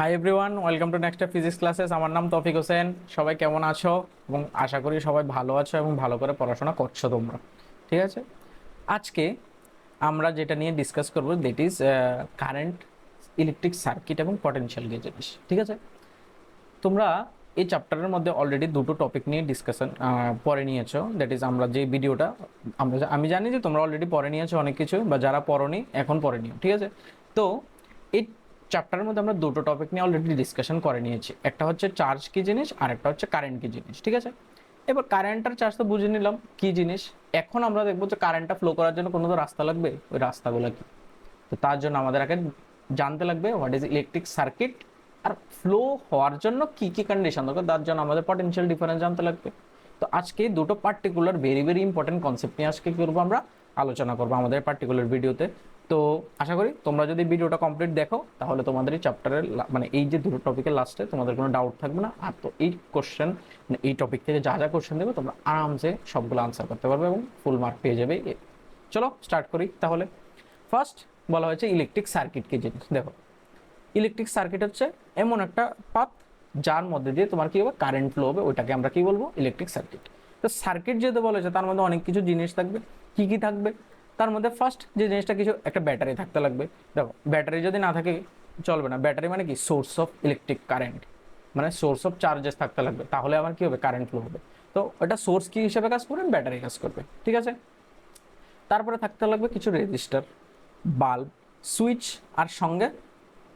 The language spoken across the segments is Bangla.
Hi everyone, welcome to next physics classes. আমার নাম তৌফিক হোসেন। সবাই কেমন আছো? এবং আশা করি সবাই ভালো আছো এবং ভালো করে পড়াশোনা করছো তোমরা। ঠিক আছে, আজকে আমরা যেটা নিয়ে ডিসকাস করবো that is current, electric circuit এবং পটেনশিয়াল গেজ জিনিস। ঠিক আছে, তোমরা এই চ্যাপ্টারের মধ্যে অলরেডি দুটো টপিক নিয়ে ডিসকাশন পড়ে নিয়েছো। দ্যাট ইজ আমরা যে ভিডিওটা আমি জানি যে তোমরা অলরেডি পড়ে নিয়েছো অনেক কিছু, বা যারা পড়নি এখন পড়ে নিও। ঠিক আছে, তো এই চ্যাপ্টারের মধ্যে আমরা দুটো টপিক নিয়ে অলরেডি ডিসকাশন করে নিয়েছি। একটা হচ্ছে চার্জ কি জিনিস আর একটা হচ্ছে কারেন্ট কি জিনিস। ঠিক আছে, এবার কারেন্ট আর চার্জ তো বুঝে নিলাম কি জিনিস। এখন আমরা দেখবো যে কারেন্টটা ফ্লো করার জন্য কোনো তো রাস্তা লাগবে, ওই রাস্তাগুলো কি। তো তার জন্য আমাদের আগে জানতে লাগবে হোয়াট ইজ ইলেকট্রিক সার্কিট, আর ফ্লো হওয়ার জন্য কি কি কন্ডিশন দরকার, তার জন্য আমাদের পটেনশিয়াল ডিফারেন্স জানতে লাগবে। তো আজকে দুটো particular very very important concept নিয়ে আজকে করবো আমরা আলোচনা করবো আমাদের পার্টিকুলার ভিডিওতে। তো আশা করি তোমরা যদি ভিডিওটা কমপ্লিট দেখো তাহলে তোমাদের এই চ্যাপ্টারের মানে এই যে দুটো টপিকের লাস্টে তোমাদের কোনো ডাউট থাকবে না। আর তো এই কোশ্চেন, এই টপিক থেকে যা যা কোশ্চেন দেবে তোমরা আরামসে সবগুলো আনসার করতে পারবে এবং ফুল মার্ক পেয়ে যাবে। চলো স্টার্ট করি তাহলে। ফার্স্ট বলা হয়েছে ইলেকট্রিক সার্কিট কি জিনিস। দেখো, ইলেকট্রিক সার্কিট হচ্ছে এমন একটা পাথ যার মধ্যে দিয়ে তোমার কি হবে, কারেন্ট ফ্লো হবে, ওইটাকে আমরা কি বলবো, ইলেকট্রিক সার্কিট। তো সার্কিট যেহেতু বলেছে তার মধ্যে অনেক কিছু জিনিস থাকবে। কি কি থাকবে তার মধ্যে? ফার্স্ট যে জিনিসটা, কিছু একটা ব্যাটারি থাকতে লাগবে। দেখো, ব্যাটারি যদি না থাকে চলবে না। ব্যাটারি মানে কি, সোর্স অফ ইলেকট্রিক কারেন্ট, মানে সোর্স অফ চার্জেস থাকতে লাগবে, তাহলে আমার কি হবে, কারেন্ট ফ্লো হবে। তো এটা সোর্স কি হিসেবে কাজ করবে, ব্যাটারি কাজ করবে। ঠিক আছে, তারপরে থাকতে লাগবে কিছু রেজিস্টার, বাল্ব, সুইচ, আর সঙ্গে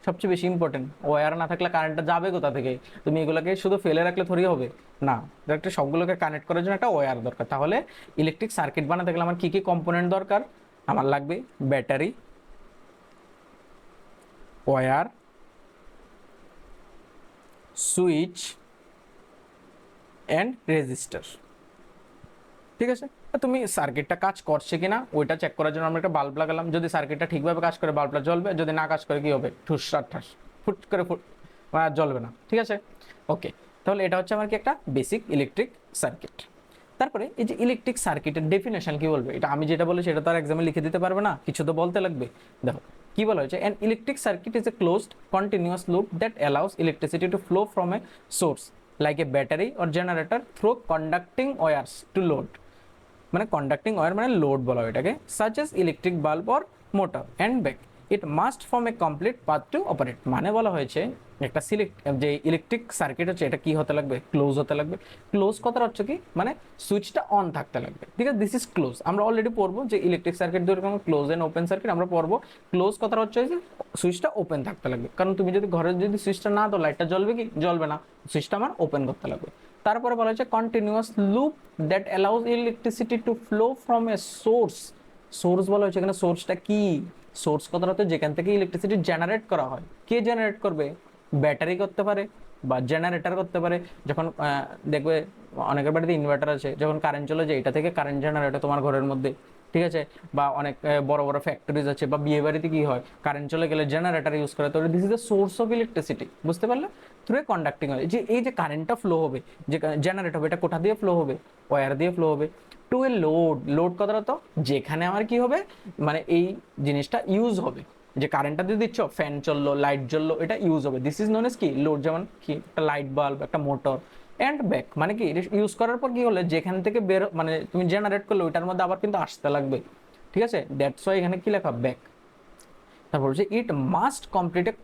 সবচেয়ে বেশি ইম্পর্টেন্ট ওয়্যার। না থাকলে কারেন্টটা যাবে কোথা থেকে? তুমি এগুলোকে শুধু ফেলে রাখলে থরি হবে না, একটা সবগুলোকে কানেক্ট করার জন্য একটা ওয়্যার দরকার। তাহলে ইলেকট্রিক সার্কিট বানাতে গেলে আমার কি কি কম্পোনেন্ট দরকার? আমার লাগবে battery, wire, switch and resistor. ঠিক আছে, তুমি সার্কিটটা কাজ করছে কিনা ওইটা চেক করার জন্য আমরা একটা বাল্ব লাগালাম। যদি সার্কিটটা ঠিকভাবে কাজ করে বাল্বটা জ্বলবে, যদি না কাজ করে কি হবে, ঠুস ঠাস ফুট করে আর জ্বলবে না। ঠিক আছে, ওকে। তাহলে এটা হচ্ছে আমার কি একটা বেসিক ইলেকট্রিক সার্কিট। তারপরে এই যে ইলেকট্রিক সার্কিটের ডেফিনেশন কি বলবে, এটা আমি যেটা বলি সেটা তো আর এক্সামে লিখে দিতে পারবে না, কিছু তো বলতে লাগবে। দেখো কি বলা হয়েছে, an electric circuit is a closed continuous loop that allows electricity to flow from a source like a battery or generator through conducting wires to load. মানে কন্ডাক্টিং ওয়্যার মানে লোড বলা হয় এটাকে, such as electric bulb or motor and back. It must form a complete path to operate. মানে বলা হয়েছে একটা যে ইলেকট্রিক সার্কিট হচ্ছে এটা কি হতে লাগবে, ক্লোজ হতে লাগবে। ক্লোজ কথাটা হচ্ছে কি, মানে সুইচটা অন থাকতে লাগবে। ঠিক আছে, দিস ইজ ক্লোজ। আমরা অলরেডি পড়বো যে ইলেকট্রিক সার্কিট দুই রকম, ক্লোজ এন্ড ওপেন সার্কিট। আমরা পড়বো ক্লোজ কথাটা হচ্ছে যে সুইচটা ওপেন থাকতে লাগবে, কারণ তুমি যদি ঘরের যদি সুইচটা না দাও লাইটটা জ্বলবে কি, জ্বলবে না। সুইচটা আমার ওপেন করতে লাগবে। তারপরে বলা হচ্ছে continuous loop that allows electricity to flow from a source. Source বলা হচ্ছে এখানে, সোর্সটা কি, সোর্স কথাটা হচ্ছে যেখান থেকে ইলেকট্রিসিটি জেনারেট করা হয়। কে জেনারেট করবে? ব্যাটারি করতে পারে বা জেনারেটর করতে পারে। যখন দেখবে অনেকের বাড়িতে ইনভার্টার আছে, যখন কারেন্ট চলে যায় এটা থেকে কারেন্ট জেনারেট হয় তোমার ঘরের মধ্যে। ঠিক আছে, বা অনেক বড় বড় ফ্যাক্টরিজ আছে, বা বিয়ে বাড়িতে কি হয়, কারেন্ট চলে গেলে জেনারেটর ইউজ করে। তো this is the source of electricity, বুঝতে পারলে? থ্রু এ কন্ডাক্টিং হয়, যে এই যে কারেন্টটা ফ্লো হবে, যে জেনারেট হবে, এটা কোথা দিয়ে ফ্লো হবে, ওয়্যার দিয়ে ফ্লো হবে টু এ লোড। লোড কথাটা তো যেখানে আমার কি হবে, মানে এই জিনিসটা ইউজ হবে। যে কারেন্টটা দিয়ে দিচ্ছ, ফ্যান চললো, লাইট জ্বললো, এটা ইউজ হবে। দিস ইজ নোন এজ কি, লোড। যেমন কি একটা লাইট বাল্ব, একটা মোটর। অ্যান্ড ব্যাক মানে কি, ইউজ করার পর কি হলে যেখান থেকে বের মানে তুমি জেনারেট করলে ওইটার মধ্যে আবার কিন্তু আসতে লাগবে। ঠিক আছে, দ্যাটস ওয়াই এখানে কি লেখা, ব্যাক। তারপর হচ্ছে it must complete A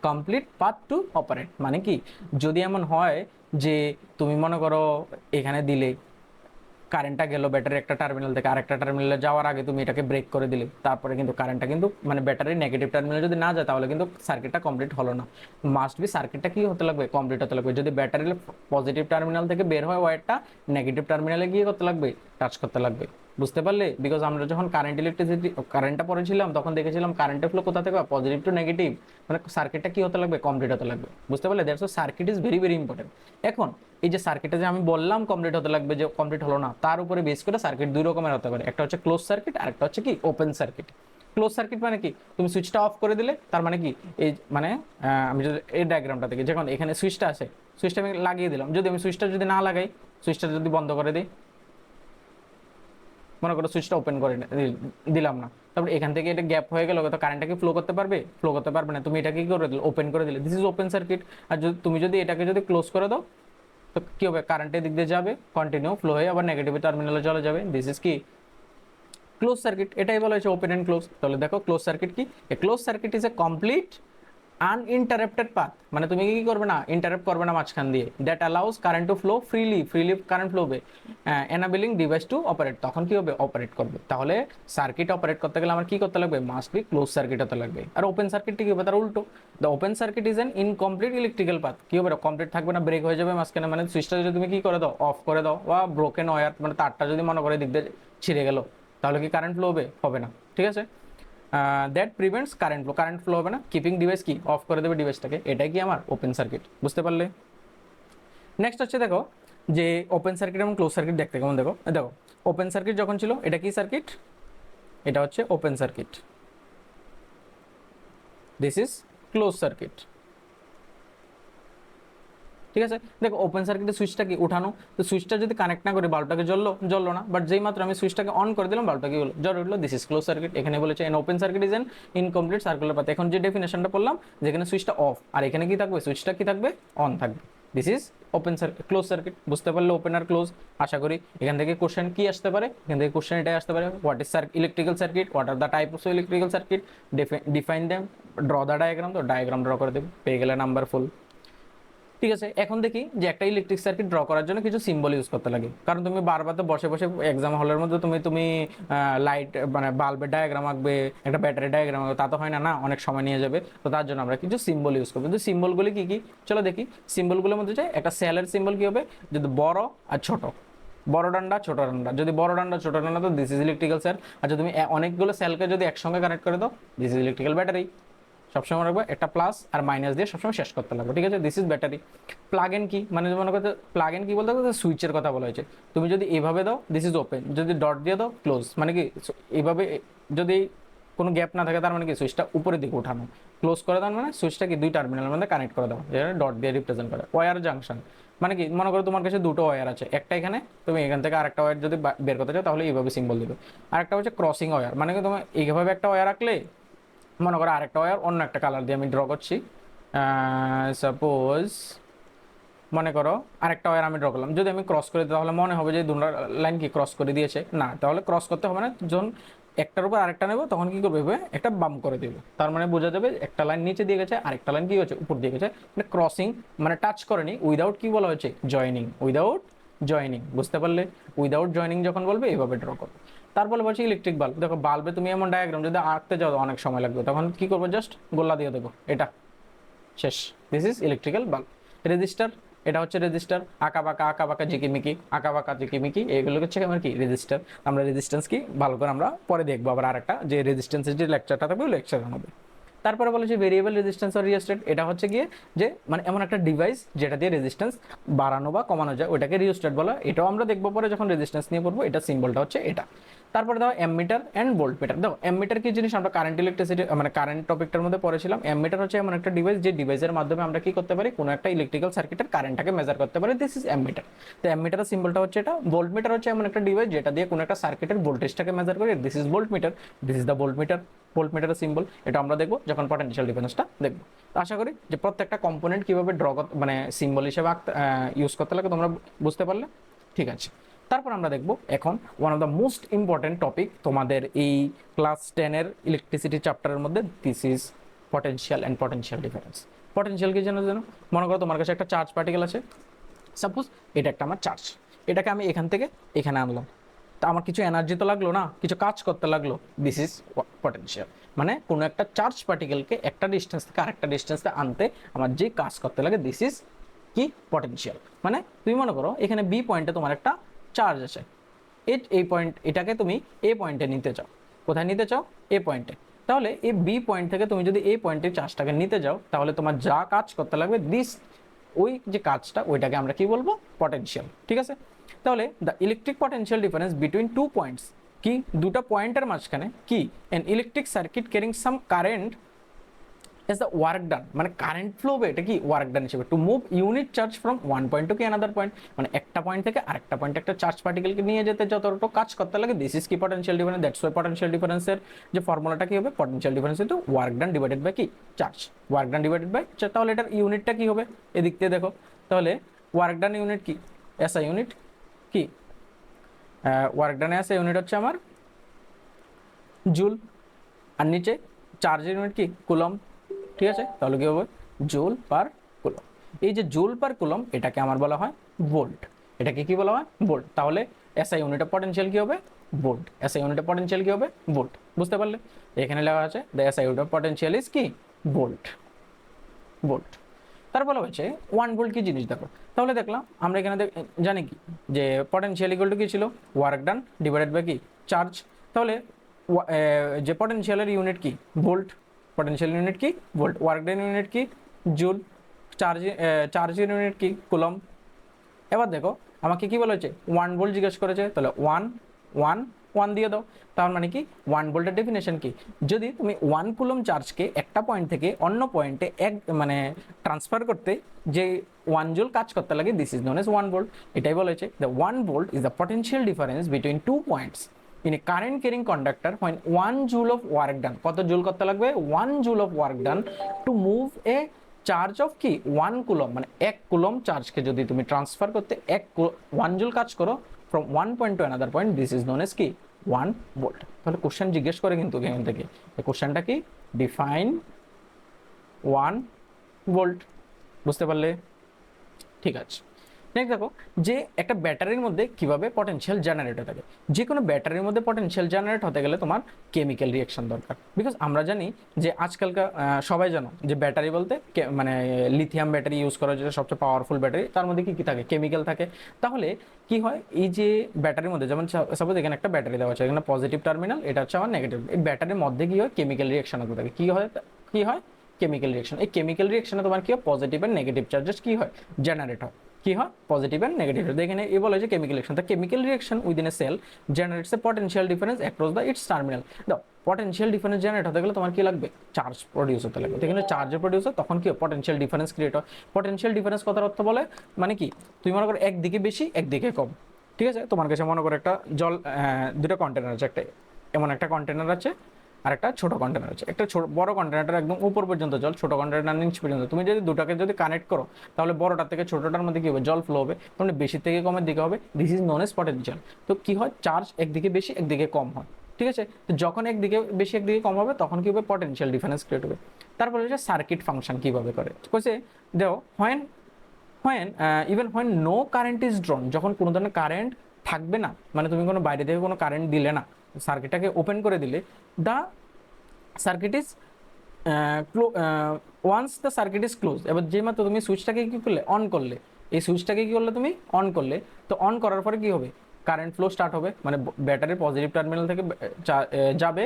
complete path to operate. মানে কি, যদি এমন হয় যে তুমি মনে করো এখানে দিলে কারেন্টটা গেল ব্যাটারি একটা টার্মিনাল থেকে আরেকটা টার্মিনালে যাওয়ার আগে তুমি এটাকে ব্রেক করে দিলে, তারপরে কিন্তু কারেন্টটা কিন্তু মানে ব্যাটারির নেগেটিভ টার্মিনালে যদি না যায় তাহলে কিন্তু সার্কিটটা কমপ্লিট হলো না। মাস্ট বি সার্কিটটা কি হতে লাগবে, কমপ্লিট হতে লাগবে। যদি ব্যাটারির পজিটিভ টার্মিনাল থেকে বের হয় ওয়্যারটা, নেগেটিভ টার্মিনালে গিয়ে করতে লাগবে, টাচ করতে লাগবে। বুঝতে পারলে? বিকজ আমরা যখন কারেন্ট ইলেকট্রিসিটি কারেন্টটা পড়েছিলাম তখন দেখেছিলাম কারেন্টের ফ্লো কোথা থেকে, পজিটিভ টু নেগেটিভ। মানে সার্কিটটা কি হতে লাগবে, কমপ্লিট হতে লাগবে। বুঝতে পারলে? That's why circuit is very very important. এখন এই যে সার্কিটটা যে আমি বললাম কমপ্লিট হতে লাগবে, যে কমপ্লিট হলো না, তার উপরে বেস করে সার্কিট দুই রকমের হতে পারে। একটা হচ্ছে ক্লোজ সার্কিট আর একটা হচ্ছে কি, ওপেন সার্কিট। ক্লোজ সার্কিট মানে কি, তুমি সুইচটা অফ করে দিলে, তার মানে কি, এই মানে আমি যদি এই ডায়াগ্রামটা থেকে, যখন এখানে সুইচটা আছে, সুইচটা আমি লাগিয়ে দিলাম, যদি আমি সুইচটা যদি না লাগাই, সুইচটা যদি বন্ধ করে দিই, মনে করো সুইচটা ওপেন করে দিলাম না, তারপর এখান থেকে এটা গ্যাপ হয়ে গেল, তো কারেন্টটাকে ফ্লো করতে পারবে? ফ্লো করতে পারবে না। তুমি এটাকে কি করে দিলে? ওপেন করে দিলে, দিস ইজ ওপেন সার্কিট। আর তুমি যদি এটাকে যদি ক্লোজ করে দাও, তো কি হবে? কারেন্টের দিক দিয়ে যাবে, কন্টিনিউ ফ্লো হয়ে আবার নেগেটিভ টার্মিনালে চলে যাবে। দিস ইজ কি? Close circuit. এটাই বলা হয়েছে ওপেন এন্ড ক্লোজ। তাহলে দেখো ক্লোজ সার্কিট কি? A close circuit is a complete uninterrupted path, মানে তুমি কি করবে না? ইন্টারাপ্ট করবে না মাঝখান দিয়ে। That allows current to flow freely current flow হবে, এনাবেলিং ডিভাইস টু অপারেট। তখন কি হবে? অপারেট করবে। তাহলে সার্কিট অপারেট করতে গেলে আমার কি করতে লাগবে? মাস্ট বি ক্লোজ সার্কিট হতে লাগবে। আর ওপেন সার্কিট কি হবে? তার উল্টো। The open circuit is an incomplete electrical path. কি হবে? কমপ্লিট থাকবে না, ব্রেক হয়ে যাবে মাঝখানে। মানে সুইচটা যদি তুমি কি করে দাও? অফ করে দাও, বা ব্রোকেন ওয়্যার, মানে তারটা যদি মনে করে দিক দিয়ে ছিঁড়ে গেল, তাহলে কি কারেন্ট ফ্লো হবে? হবে না। ঠিক আছে, দ্যাট প্রিভেন্টস কারেন্ট ফ্লো হবে না, কিপিং ডিভাইস কি? অফ করে দেবে ডিভাইসটাকে। এটাই কি আমার ওপেন সার্কিট। বুঝতে পারলে? নেক্সট হচ্ছে দেখো যে ওপেন সার্কিট এবং ক্লোজ সার্কিট দেখতে কেমন। দেখো দেখো, ওপেন সার্কিট যখন ছিল, এটা কি সার্কিট? এটা হচ্ছে open circuit. This is close circuit. ঠিক আছে, দেখো ওপেন সার্কিটের সুইচটা কি? উঠানো। তো সুইচটা যদি কানেক্ট না করে, বাল্বটাকে জ্বললো না। বাট যেই মাত্র আমি সুইচটাকে অন করে দিলাম, বাল্বটা কি হলো? জ্বলে উঠলো। This is close circuit. এখানে বলেছে an open circuit is an incomplete circular path. এখন যে ডেফিনেশনটা পড়লাম, যেখানে সুইচটা অফ, আর এখানে কি থাকবে? সুইচটা কি থাকবে? অন থাকবে। This is open circuit, close circuit. বুঝতে পারলে ওপেন আর ক্লোজ? আশা করি এখান থেকে কোশ্চেন কি আসতে পারে? এখান থেকে কোশ্চেন এটাই আসতে পারে, what is electrical circuit, what are the types of electrical circuit, define them, draw the diagram. তো ডায়াগ্রাম ড্র করে দেবে, পেয়ে গেলে নাম্বার ফুল। ঠিক আছে, এখন দেখি যে একটা ইলেকট্রিক সার্কিট ড্র করার জন্য কিছু সিম্বল ইউজ করতে লাগে। কারণ তুমি বারবার তো বসে বসে এক্সাম হলের মধ্যে তুমি লাইট মানে বাল্বের ডায়াগ্রাম আঁকবে, একটা ব্যাটারি ডায়াগ্রাম আঁকবে, তা তো হয় না, না, অনেক সময় নিয়ে যাবে। তো তার জন্য আমরা কিছু সিম্বল ইউজ করবো। কিন্তু সিম্বলগুলি কি কি? চলো দেখি। সিম্বলগুলোর মধ্যে একটা সেলের সিম্বল কি হবে? যদি বড় আর ছোট, বড় ডান্ডা ছোট ডান্ডা, যদি বড় ডান্ডা ছোট ডান্ডা, তো দিস ইজ ইলেকট্রিক্যাল সেল। আর যদি তুমি অনেকগুলো সেলকে যদি একসঙ্গে কানেক্ট করে দাও, দিস ইজ ইলেকট্রিক্যাল ব্যাটারি। সবসময় রাখবে একটা প্লাস আর মাইনাস দিয়ে সবসময় শেষ করতে লাগবে। ঠিক আছে, this is battery. Plug in কি? মানে মনে করতে প্লাগ ইন কি বলতে হবে? সুইচের কথা বলা হয়েছে। তুমি যদি এইভাবে দাও, দিস ইজ ওপেন। যদি ডট দিয়ে দাও, ক্লোজ। মানে কি এইভাবে যদি কোনো গ্যাপ না থাকে, তার মানে কি সুইচটা উপরের দিকে উঠানো। ক্লোজ করে দাও মানে সুইচটা কি দুই টার্মিনালের মধ্যে কানেক্ট করে দাও, যেটা ডট দিয়ে রিপ্রেজেন্ট করে। ওয়্যার জাংশন মানে কি? মনে করো তোমার কাছে দুটো ওয়্যার আছে, একটা এখানে, তুমি এখান থেকে আরেকটা ওয়্যার যদি বের করতে চাও, তাহলে এইভাবে সিম্বল দিবে। আরেকটা হচ্ছে ক্রসিং ওয়্যার, মানে কি তুমি এইভাবে একটা ওয়্যার রাখলে, মনে করো আরেকটা ওয়্যার অন্য একটা কালার দিয়ে আমি ড্র করছি। সাপোজ মনে করো আরেকটা ওয়্যার আমি ড্র করলাম, যদি আমি ক্রস করে দিই, তাহলে মনে হবে যে দুটো লাইন কি ক্রস করে দিয়েছে? না, তাহলে ক্রস করতে হবে না। যখন একটার উপর আরেকটা নেবো, তখন কি করবে? একটা বাম করে দেবে। তার মানে বোঝা যাবে একটা লাইন নিচে দিয়ে গেছে, আরেকটা লাইন কি হচ্ছে? উপর দিয়ে গেছে। মানে ক্রসিং মানে টাচ করেনি, উইদাউট কি বলা হয়েছে? জয়নিং। Without joining. বুঝতে পারলে? উইদাউট জয়নিং যখন বলবে, এইভাবে ড্র করবে। তারপরে বলছি ইলেকট্রিক বাল্ব। দেখো বাল্বে তুমি এমন ডায়াগ্রাম যদি আঁকতে যাও, অনেক সময় লাগবে, তখন কি করবো? জাস্ট গোল্লা দিয়ে দেবো, এটা শেষ। This is electrical bulb. Register, এটা হচ্ছে রেজিস্টার। আঁকা বাঁকা ঝিকিমিকি, আঁকা বাঁকা ঝিকিমিকি, এগুলো হচ্ছে আমার কি? রেজিস্টার। আমরা রেজিস্ট্যান্স কি ভালো করে আমরা পরে দেখবো আবার আরেকটা, যে রেজিস্ট্যান্সের যে লেকচারটা থাকবে, ওই লেকচার হবে। তারপরে বলেছে ভেরিয়েবল রেজিস্ট্যান্স আর রিওস্ট্যাট। এটা হচ্ছে গিয়ে যে মানে এমন একটা ডিভাইস যেটা দিয়ে রেজিস্ট্যান্স বাড়ানো বা কমানো যায়, ওটাকে রিওস্ট্যাট বলা। এটাও আমরা দেখবো পরে যখন রেজিস্ট্যান্স নিয়ে পড়বো। এটা সিম্বলটা হচ্ছে এটা। তারপরে দেখো এমমিটার অ্যান্ড ভোল্টমিটার। দেখো এমমিটার কি জিনিস? আমরা কারেন্ট ইলেকট্রিসিটি মানে কারেন্ট টপিকটার মধ্যে পড়েছিলাম। এমমিটার হচ্ছে এমন একটা ডিভাইস, যে ডিভাইসের মাধ্যমে আমরা কি করতে পারি? কোনো একটা ইলেকট্রিক্যাল সার্কিটের কারেন্টটাকে মেজার করতে পারি। This is ammeter. তো এমমিটারের সিম্বলটা হচ্ছে এটা। ভোল্টমিটার হচ্ছে এমন একটা ডিভাইস যেটা দিয়ে কোনো একটা সার্কিটের ভোল্টেজটাকে মেজার করি। This is voltmeter. This is the voltmeter. ভোল্টমিটারের সিম্বল এটা আমরা দেখবো যখন পটেনশিয়াল ডিফারেন্সটা দেখবো। তো আশা করি যে প্রত্যেকটা কম্পোনেন্ট কিভাবে ড্র মানে সিম্বল হিসেবে ইউজ করতে লাগে তোমরা বুঝতে পারলে। ঠিক আছে, তারপর আমরা দেখব এখন one of the most important topic তোমাদের এই ক্লাস 10-এর ইলেকট্রিসিটি চ্যাপ্টারের মধ্যে। This is potential and potential difference. Potential কি জানো? মনে করো তোমার কাছে একটা চার্জ পার্টিকেল আছে। সাপোজ এটা একটা আমার চার্জ, এটাকে আমি এখান থেকে এখানে আনলাম। তা আমার কিছু এনার্জি তো লাগলো না, কিছু কাজ করতে লাগলো। This is potential. মানে কোনো একটা চার্জ পার্টিকেলকে একটা ডিস্টেন্স থেকে আরেকটা ডিস্টেন্সে আনতে আমার যে কাজ করতে লাগে, দিস ইজ কি? পটেনশিয়াল। মানে তুমি মনে করো এখানে বি পয়েন্টে তোমার একটা চার্জ আছে, এই পয়েন্ট, এটাকে তুমি এ পয়েন্টে নিতে চাও। কোথায় নিতে চাও? এ পয়েন্টে। তাহলে এই বি পয়েন্ট থেকে তুমি যদি এই পয়েন্টে চার্জটাকে নিতে যাও, তাহলে তোমার যা কাজ করতে লাগবে, ওই যে কাজটা, ওইটাকে আমরা কি বলবো? পটেনশিয়াল। ঠিক আছে, তাহলে the electric potential difference between two points, কি দুটা পয়েন্টের মাঝখানে কি? An electric circuit carrying some current is the work done, মানে কারেন্ট ফ্লো হবে এটা কি ওয়ার্ক ডান হিসেবে, to move unit charge from one point to কি অ্যানাদার পয়েন্ট, মানে একটা পয়েন্ট থেকে আরেকটা পয়েন্টে একটা চার্জ পার্টিকেলকে নিয়ে যেতে যতটুকু কাজ করতে লাগে, দিস ইজ কি potential difference. That's why potential ডিফারেন্সের যে ফর্মুলাটা কি হবে, potential difference into work done divided by কি charge, work done divided by charge. তাহলে এটার ইউনিটটা কি হবে, এদিক থেকে দেখো, তাহলে ওয়ার্ক ডান ইউনিট কি, এসআই ইউনিট কি, ওয়ার্ক ডানে এসআই ইউনিট হচ্ছে আমার জুল, আর নিচে চার্জের ইউনিট কি কুলম, ঠিক আছে। তাহলে কি হবে জুল পার কুলম। এই যে জুল পার কুলম এটাকে আমার বলা হয় ভোল্ট, এটাকে কি বলা হয় ভোল্ট। তাহলে এসআই ইউনিটের পটেনশিয়াল কি হবে ভোল্ট, এসআই ইউনিটের পটেনশিয়াল কি হবে ভোল্ট, বুঝতে পারলে। এখানে লেখা আছে the SI unit of potential is কি ভোল্ট, ভোল্ট। তারপর হচ্ছে 1 ভোল্ট কি জিনিস দেখো, তাহলে দেখলাম আমরা এখানে জানি কি যে পটেনশিয়াল ইকুয়াল টু কি ছিল ওয়ার্ক ডান ডিভাইডেড বাই কি চার্জ। তাহলে যে পটেনশিয়ালের ইউনিট কি ভোল্ট, পটেনশিয়াল ইউনিট কি ভোল্ট, ওয়ার্ক ডান ইউনিট কি জুল, চার্জের ইউনিট কি কুলম। এবার দেখো আমাকে কি বলা হয়েছে 1 ভোল্ট জিজ্ঞেস করেছে, তাহলে 1 1 1 দিয়ে দাও। তার মানে কি 1 ভোল্টের ডেফিনেশন কি, যদি তুমি 1 কুলম চার্জকে একটা পয়েন্ট থেকে অন্য পয়েন্টে মানে ট্রান্সফার করতে যে 1 জুল কাজ করতে লাগে, this is known age 1 volt. এটাই বলেছে the 1 volt is the potential difference between 2 points in a current carrying conductor when 1 joule of work done, কত জুল করতে লাগবে 1 joule of work done to move A charge of কি 1 কুলম, মানে 1 কুলম চার্জকে যদি তুমি ট্রান্সফার করতে 1 জুল কাজ করো from one point to another point, this is known age কি 1 ভোল্ট। তাহলে কোশ্চেন জিজ্ঞেস করে কিন্তু এখান থেকে, এই কোশ্চেনটা কি ডিফাইন 1 ভোল্ট, বুঝতে পারলে, ঠিক আছে। নেক্সট দেখো যে একটা ব্যাটারির মধ্যে কিভাবে পটেনশিয়াল জেনারেট হতে থাকে। যে কোনো ব্যাটারির মধ্যে পটেনশিয়াল জেনারেট হতে গেলে তোমার কেমিক্যাল রিঅ্যাকশন দরকার, বিকজ আমরা জানি যে আজকালকার সবাই জানো যে ব্যাটারি বলতে মানে লিথিয়াম ব্যাটারি ইউজ করা যেটা সবচেয়ে পাওয়ারফুল ব্যাটারি, তার মধ্যে কি কি থাকে কেমিক্যাল থাকে। তাহলে কি হয় এই যে ব্যাটারির মধ্যে, যেমন সাপোজ এখানে একটা ব্যাটারি দেওয়া আছে, এখানে পজিটিভ টার্মিনাল, এটা হচ্ছে আমার নেগেটিভ, এই ব্যাটারির মধ্যে কি হয় কেমিক্যাল রিঅ্যাকশন হতে থাকে, কি হয় কেমিক্যাল রিঅ্যাকশন। এই কেমিক্যাল রিঅ্যাকশনে তোমার কি হয় পজিটিভ আর নেগেটিভ চার্জেস কি হয় জেনারেট হয়, কি হয় পজিটিভ এন্ড নেগেটিভ। এখানে এ বলা হয়েছে chemical reaction, the chemical reaction within a cell generates a potential difference across the its terminal. দাও পটেনশিয়াল ডিফারেন্স জেনারেট হতে গেলে তোমার কি লাগবে চার্জ প্রডিউস হতে লাগবে, এখানে চার্জের প্রডিউস হয় তখন কি পটেনশিয়াল ডিফারেন্স ক্রিয়েট হয়। পটেনশিয়াল ডিফারেন্স কথার অর্থ বলে মানে কি তুমি মনে করো একদিকে বেশি একদিকে কম, ঠিক আছে। তোমার কাছে মনে করো একটা জল দুটো কন্টেনার আছে, একটা এমন একটা কন্টেনার আছে আর একটা ছোট কন্টেনার আছে, একটা বড় কন্টেনারটা একদম উপর পর্যন্ত জল, ছোট কন্টেনার নিচ পর্যন্ত। তুমি যদি দুটাকে যদি কানেক্ট করো তাহলে বড়টার থেকে ছোটটার মধ্যে কি হবে জল ফ্লো হবে, মানে বেশি থেকে কমের দিকে হবে, this is known as potential. তো কি হয় চার্জ একদিকে বেশি একদিকে কম হয়, ঠিক আছে। তো যখন একদিকে বেশি একদিকে কম হবে তখন কি হবে পটেনশিয়াল ডিফারেন্স ক্রিয়েট হবে। তারপরে হচ্ছে সার্কিট ফাংশন কিভাবে করে, কইছে দেখো even when no current is drawn, যখন কোনো ধরনের কারেন্ট থাকবে না, মানে তুমি কোনো বাইরে থেকে কোনো কারেন্ট দিলে না, সার্কিটটাকে ওপেন করে দিলে, the circuit is once the circuit is close. এবার যে মাত্র তুমি সুইচটাকে কি করলে অন করলে, এই সুইচটাকে কি করলে তুমি অন করলে, তো অন করার পরে কি হবে কারেন্ট ফ্লো স্টার্ট হবে, মানে ব্যাটারির পজিটিভ টার্মিনাল থেকে যাবে,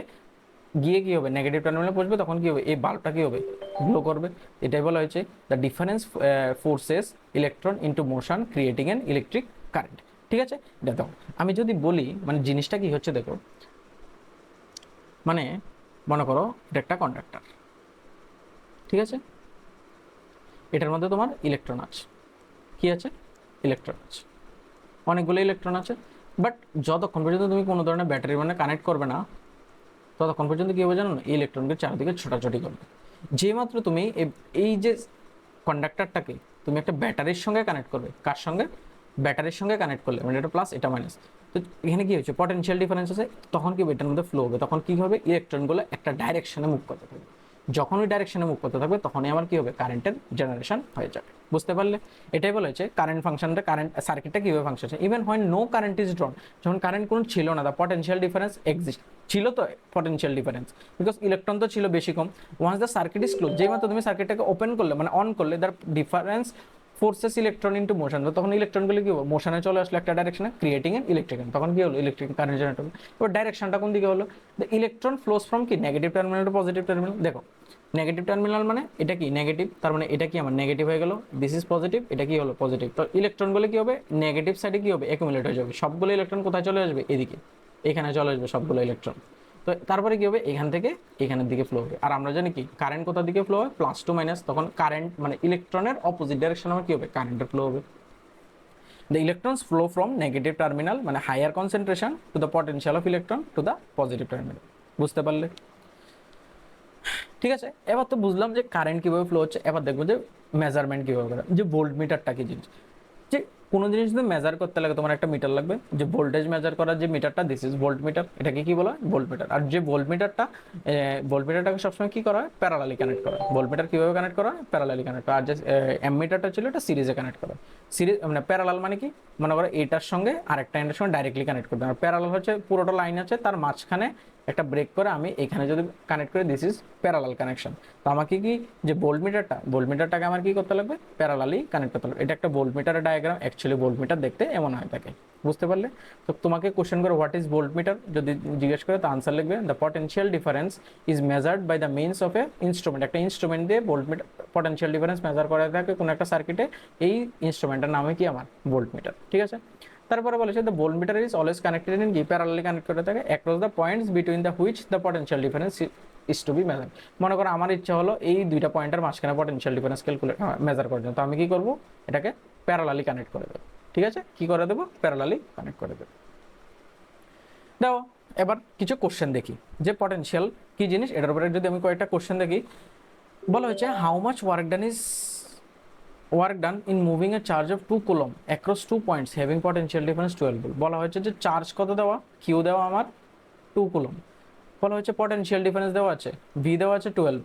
গিয়ে কি হবে নেগেটিভ টার্মিনালে পৌঁছবে, তখন কি হবে এই বাল্বটা কি হবে গ্লো করবে। এটাই বলা হয়েছে the difference forces electron into motion creating N electric current, ঠিক আছে। দেখো আমি যদি বলি মানে জিনিসটা কি হচ্ছে দেখো, মানে মনে করো এটা একটা কন্ডাক্টর, ঠিক আছে, এটার মধ্যে তোমার ইলেকট্রন আছে, কি আছে ইলেকট্রন আছে, অনেকগুলো ইলেকট্রন আছে, বাট যতক্ষণ পর্যন্ত তুমি কোনো ধরনের ব্যাটারি মানে কানেক্ট করবে না ততক্ষণ পর্যন্ত কি হবে জানো না, এই ইলেকট্রনকে চারদিকে ছোটাছুটি করবে। যে মাত্র তুমি এই যে কন্ডাক্টরটাকে তুমি একটা ব্যাটারির সঙ্গে কানেক্ট করবে, কার সঙ্গে ব্যাটারির সঙ্গে কানেক্ট করলে, মানে এটা প্লাস এটা মাইনাস, তো এখানে কি হচ্ছে পটেনশিয়াল ডিফারেন্স আছে, তখন কি এটার মধ্যে ফ্লো হবে, তখন কি হবে ইলেকট্রনগুলো একটা ডাইরেকশনে মুভ করতে থাকবে, যখন ওই ডাইরেকশনে মুভ করতে থাকবে তখনই আমার কি হবে কারেন্টের জেনারেশন হয়ে যাবে, বুঝতে পারলে। এটাই বলা হয়েছে কারেন্ট ফাংশনটা, কারেন্ট সার্কিটটা কিভাবে ফাংশন আছে। Even when no current is drawn, যখন কারেন্ট কোনো ছিল না, দা পটেনশিয়াল ডিফারেন্স এক্সিস্ট, ছিল তো পটেনশিয়াল ডিফারেন্স, বিকজ ইলেকট্রন তো ছিল বেশি কম। Once the circuit is close, যেই মাত্র তুমি সার্কিটটাকে ওপেন করলে মানে অন করলে, the difference forces electron into motion, তখন ইলেকট্রনগুলো কি হবে মোশনে চলে আসলো একটা ডাইরেকশনে, ক্রিয়েটিং এন ইলেকট্রিক, তখন কি হলো ইলেকট্রিক কারেন্ট জেনারেট হলো। এবার ডাইরেকশনটা কোন দিকে হলো, দ্য ইলেকট্রন ফ্লোস ফ্রম কি negative terminal to positive terminal. দেখো নেগেটিভ টার্মিনাল মানে এটা কি নেগেটিভ, তার মানে এটা কি আমার নেগেটিভ হয়ে গেল, দিস ইজ পজিটিভ, এটা কি হলো পজিটিভ। তো ইলেকট্রনগুলো কি হবে নেগেটিভ সাইডে কি হবে অ্যাকুমুলেট হয়ে যাবে, সবগুলো ইলেকট্রন কোথায় চলে আসবে এদিকে, এখানে চলে আসবে সবগুলো ইলেকট্রন। তো তারপরে কি হবে, এখান থেকে এখানের দিকে ফ্লো হবে। আর আমরা জানি কি কারেন্ট কোথার দিকে ফ্লো হয়, প্লাস টু মাইনাস, তখন কারেন্ট মানে ইলেকট্রনের অপোজিট ডাইরেকশন আমার কি হবে, কারেন্টের ফ্লো হবে। The electrons flow from negative terminal মানে higher concentration to the potential of electron to the positive terminal। বুঝতে পারলে? ঠিক আছে, এবার তো বুঝলাম যে কারেন্ট কিভাবে ফ্লো হচ্ছে। এবার দেখবো যে মেজারমেন্ট কিভাবে করে, যে ভোল্ট মিটারটা কি জিনিস। যে কোনো জিনিস যদি মেজার করতে লাগে তোমার একটা মিটার লাগবে, যে ভোল্টেজ মেজার করার যে মিটারটা, দিস ইজ ভোল্ট মিটার, এটাকে কি বলা হয়, ভোল্ট মিটার। আর যে ভোল্ট মিটারটাকে সবসময় কি করা হয়, প্যারালালি কানেক্ট করা হয়। ভোল্ট মিটার কিভাবে কানেক্ট করা হয়, প্যারালালি কানেক্ট করা। আর যে এম মিটারটা ছিল এটা সিরিজে কানেক্ট করা। সিরিজ মানে প্যারালাল মানে কি, মনে করো এটার সঙ্গে আরেকটা এন্ডের সঙ্গে ডাইরেক্টলি কানেক্ট করতে হবে। প্যারালাল হচ্ছে পুরোটা লাইন আছে, তার মাঝখানে একটা ব্রেক করে আমি এখানে যদি কানেক্ট করি, দিস ইজ প্যারালাল কানেকশন। তো আমাকে কি, যে ভোল্ট মিটারটাকে আমার কি করতে লাগবে, প্যারালালি কানেক্ট করতে লাগবে। এটা একটা ভোল্ট মিটারের ডায়াগ্রাম। অ্যাকচুয়ালি ভোল্ট মিটার দেখতে এমন হয় থাকে, বুঝতে পারলে? তো তোমাকে কোশ্চেন করে হোয়াট ইজ ভোল্ট মিটার যদি জিজ্ঞেস করে, তো আনসার লিখবে the potential difference is measured by the means of a instrument. একটা ইনস্ট্রুমেন্ট দিয়ে volt meter potential difference measure করা থাকে কোনো একটা সার্কিটে। এই ইনস্ট্রুমেন্টের নামে কি আমার ভোল্ট মিটার। ঠিক আছে, তারপরে বলেছে the volt meter is always connected in কি, প্যারালালি কানেক্ট করে থাকে across the points between the which the potential difference is to be measure. মনে করো আমার ইচ্ছা হলো এই দুইটা পয়েন্টের মাঝখানে পটেনশিয়াল ডিফারেন্স ক্যালকুলেট মেজার করার জন্য, তো আমি কি করব, এটাকে প্যারালালি কানেক্ট করে দেবো। ঠিক আছে, কি করে দেবো, প্যারালালি কানেক্ট করে দেবো। দাও এবার কিছু কোশ্চেন দেখি, যে পটেনশিয়াল কি জিনিস এটার উপরে যদি আমি কয়েকটা কোশ্চেন দেখি। বলা হয়েছে how much work done in moving A charge of 2 coulomb across 2 points having potential difference 12 volt. বলা হয়েছে যে চার্জ কত দেওয়া, কিউ দেওয়া আমার 2 কুলম। বলা হয়েছে পটেনশিয়াল ডিফারেন্স দেওয়া আছে, ভি দেওয়া আছে 12।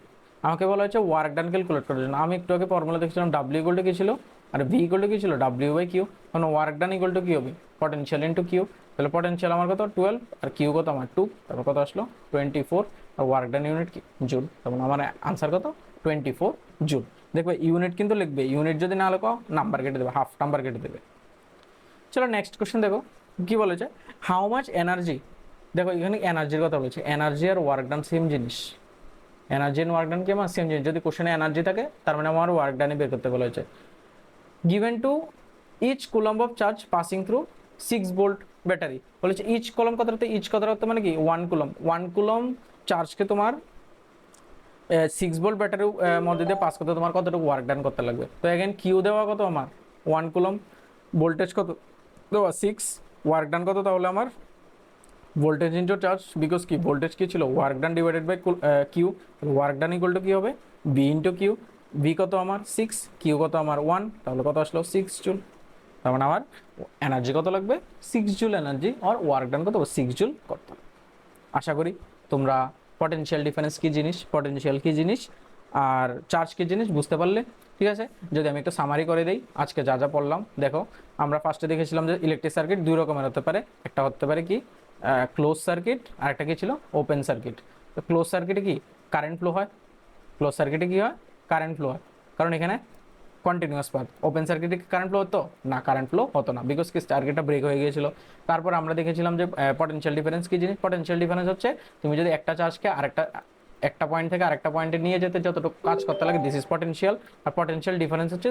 আমাকে বলা হয়েছে ওয়ার্ক ডান ক্যালকুলেট করার জন্য। আমি একটু আগে ফর্মুলা দেখছিলাম, ডাব্লিউ ইকুয়াল টু কি ছিল, আর ভি ইকুয়াল টু কি ছিল, ডাব্লিউ বাই কিউ। এখন ওয়ার্ক ডান ইকুয়াল টু কি হবে, পটেনশিয়াল ইন্টু কিউ। তাহলে পটেনশিয়াল আমার কত 12, আর কিউ কত আমার 2, তারপর কত আসলো 24, আর ওয়ার্ক ডান ইউনিট কি, জুল। তখন আমার আনসার কত, 24 জুল। দেখবে ইউনিট কিন্তু লিখবে, ইউনিট যদি না লেখো নাম্বার কেটে দেবে, হাফ নাম্বার কেটে দেবে। চলো নেক্সট কোশ্চেন দেখো কি বলেছে, হাউ মাচ এনার্জি। দেখো এখানে এনার্জির কথা বলেছে, এনার্জি আর ওয়ার্ক ডান সেম জিনিস। এনার্জি এন্ড ওয়ার্ক ডান কি আমার সেম জিনিস। যদি কোশ্চেনে এনার্জি থাকে তার মানে আমার ওয়ার্ক ডানই বের করতে বলা হয়েছে। Given to each coulomb of charge passing through 6 volt battery. বলেছে ইচ কলম কথাটা, ইচ কথাটা মানে কি 1 কুলম। 1 কুলম চার্জকে তোমার 6 ভোল্ট ব্যাটারির মধ্যে দিয়ে পাস করতে তোমার কতটুকু ওয়ার্ক ডান করতে লাগবে। তো এগেন কিউ দেওয়া কত আমার 1 কুলম, ভোল্টেজ কত দেওয়া 6, ওয়ার্ক ডান কত তাহলে আমার ভোল্টেজ ইন্টু চার্জ, বিকজ কি ভোল্টেজ কি ছিল, work done divided by q. Work done equal to কি হবে, বি ইন্টু কিউ। ভি কত আমার 6, কিউ কত আমার 1, তাহলে কত আসলো 6 জুল। তার মানে আমার এনার্জি কত লাগবে 6 জুল এনার্জি, আর ওয়ার্ক ডান কত 6 জুল করতে হবে। আশা করি তোমরা পটেনশিয়াল ডিফারেন্স কি জিনিস, পটেনশিয়াল কি জিনিস, আর চার্জ কি জিনিস বুঝতে পারলে। ঠিক আছে, যদি আমি একটু সামারি করে দিই আজকে যা যা পড়লাম। দেখো আমরা ফার্স্টে দেখেছিলাম যে ইলেকট্রিক সার্কিট দুই রকমের হতে পারে, একটা হতে পারে কি ক্লোজ সার্কিট, আর একটা কি ছিল ওপেন সার্কিট। তো ক্লোজ সার্কিটে কি কারেন্ট ফ্লো হয়, ক্লোজ সার্কিটে কি হয় কারেন্ট ফ্লো হয়, কারণ এখানে কন্টিনিউয়াস পাথ। ওপেন সার্কিটে কারেন্ট ফ্লো হতো না, কারেন্ট ফ্লো হতো না, বিকজ কি সার্কিটটা ব্রেক হয়ে গিয়েছিল। তারপর আমরা দেখেছিলাম যে পটেনশিয়াল ডিফারেন্স কি জিনিস। পটেনশিয়াল ডিফারেন্স হচ্ছে তুমি যদি একটা চার্জকে একটা পয়েন্ট থেকে আরেকটা পয়েন্টে নিয়ে যেতে যতটুকু কাজ করতে লাগে, দিস ইজ পটেনশিয়াল। আর পটেনশিয়াল ডিফারেন্স হচ্ছে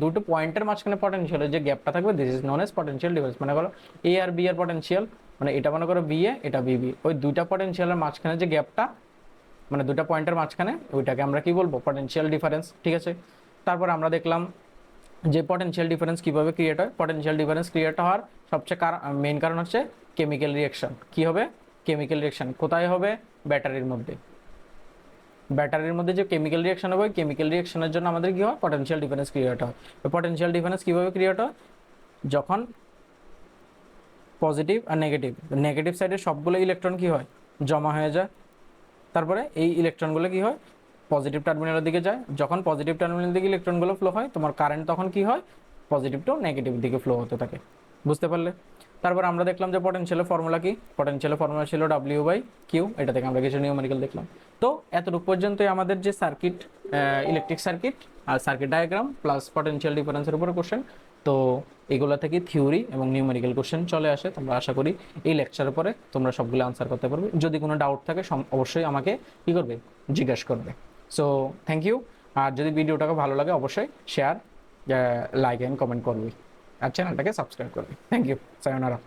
দুটো পয়েন্টের মাঝখানে পটেনশিয়ালের যে গ্যাপটা থাকবে, this is known as potential difference. মানে করো এ আর বি এর পটেনশিয়াল, মানে এটা মনে করো বি এ, এটা বিবি, ওই দুইটা পটেনশিয়ালের মাঝখানে যে গ্যাপটা, মানে দুটা পয়েন্টের মাঝখানে, ওইটাকে আমরা কি বলবো, পটেনশিয়াল ডিফারেন্স। ঠিক আছে, তারপর আমরা দেখলাম যে পটেনশিয়াল ডিফারেন্স কিভাবে ক্রিয়েট হয়। পটেনশিয়াল ডিফারেন্স ক্রিয়েট হওয়ার সবচেয়ে মেইন কারণ হচ্ছে কেমিক্যাল রিঅ্যাকশন। কি হবে, কেমিক্যাল রিঅ্যাকশন। কোথায় হবে, ব্যাটারির মধ্যে। ব্যাটারির মধ্যে যে কেমিক্যাল রিঅ্যাকশন হবে, কেমিক্যাল রিঅ্যাকশনের জন্য আমাদের কি হয়, পটেনশিয়াল ডিফারেন্স ক্রিয়েট হয়। তো পটেনশিয়াল ডিফারেন্স কিভাবে ক্রিয়েট হয়, যখন পজিটিভ আর নেগেটিভ, নেগেটিভ সাইডের সবগুলো ইলেকট্রন কি হয়, জমা হয়ে যায়। তারপরে এই ইলেকট্রনগুলো কি হয়, পজিটিভ টার্মিনালের দিকে যায়। যখন পজিটিভ টার্মিনালের দিকে ইলেকট্রনগুলো ফ্লো হয়, তোমার কারেন্ট তখন কি হয়, পজিটিভ টু নেগেটিভ দিকে ফ্লো হতে থাকে। বুঝতে পারলে। তারপর আমরা দেখলাম যে পটেনশিয়ালের ফর্মুলা কি, পটেনশিয়ালের ফর্মুলা ছিল ডাব্লিউ বাই কিউ। এটা থেকে আমরা কিছু নিউমেরিক্যাল দেখলাম। তো এতটুকু পর্যন্তই আমাদের যে সার্কিট, ইলেকট্রিক সার্কিট আর সার্কিট ডায়াগ্রাম প্লাস পটেনশিয়াল ডিফারেন্সের উপরে কোশ্চেন। তো এগুলো থেকে থিওরি এবং নিউমেরিক্যাল কোশ্চেন চলে আসে। তোমরা আশা করি এই লেকচারের পরে তোমরা সবগুলো আনসার করতে পারবে। যদি কোনো ডাউট থাকে অবশ্যই আমাকে কী করবে, জিজ্ঞাসা করবে। So thank you. আর যদি ভিডিওটাকে ভালো লাগে অবশ্যই শেয়ার, লাইক অ্যান্ড কমেন্ট করবে, আর চ্যানেলটাকে সাবস্ক্রাইব করবে। Thank you, সায়োনারা।